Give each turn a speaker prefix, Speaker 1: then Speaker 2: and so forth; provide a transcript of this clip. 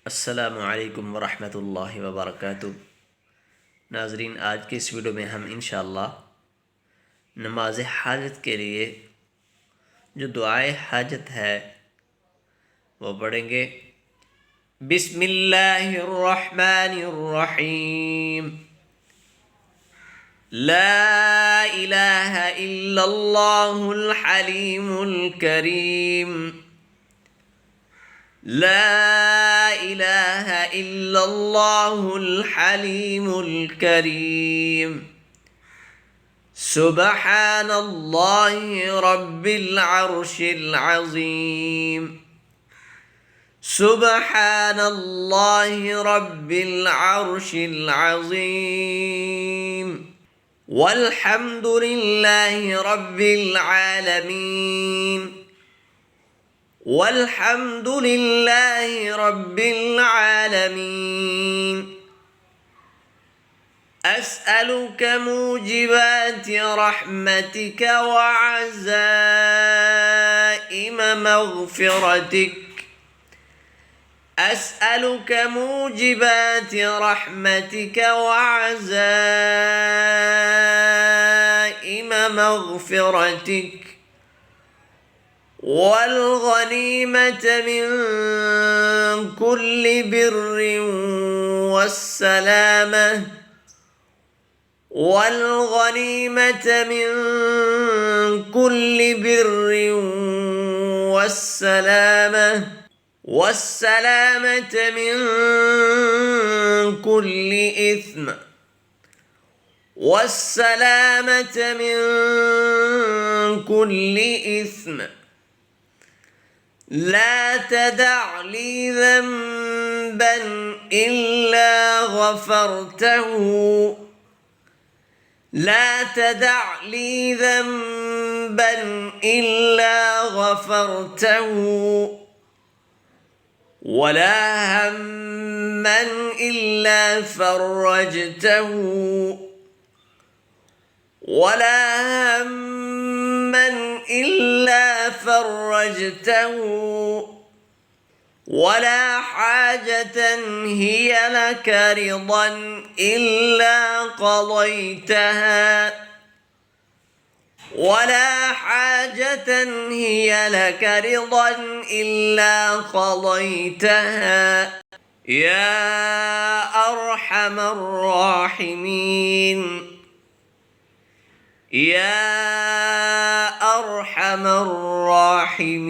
Speaker 1: अस्सलामुअलैकुम वरहमतुल्लाहि वबरकातुह। नाजरीन, आज के इस वीडियो में हम इंशाअल्लाह नमाज हाजत के लिए जो दुआए हाजत है वो पढ़ेंगे। बिस्मिल्लाहिर्रहमानिर्रहीम। ला इलाहा इल्लल्लाहुल हलीमुल करीम। ला इलाहा इल्लल्लाहुल हलीमुल करीम। सुब्हानल्लाहि रब्बिल अर्शिल अज़ीम। सुब्हानल्लाहि रब्बिल अर्शिल अज़ीम। वल्हम्दुलिल्लाहि रब्बिल आलमीन। वल्हम्दुलिल्लाहि रब्बिल आलमीन। अस्अलुक मूजिबाति रहमतिक वअज़ाइम मग़फ़िरतिक। अस्अलुक मूजिबाति रहमतिक वअज़ाइम मग़फ़िरतिक वल्गनीमत मिन कुल्लि बिर्रिन वस्सलामह। वल्गनीमत मिन कुल्लि बिर्रिन वस्सलामह। वस्सलामत मिन कुल्लि इस्म। वस्सलामत मिन कुल्लि इस्म। ला तदع لي ذنبا إلا غفرته। لا تدع لي ذنبا إلا غفرته ولا هما إلا فرجته ولا هما إلا فرجته ولا حاجة هي لك رضا إلا قضيتها ولا حاجة هي لك رضا إلا قضيتها يا أرحم الراحمين. يا أرحم الراحمين.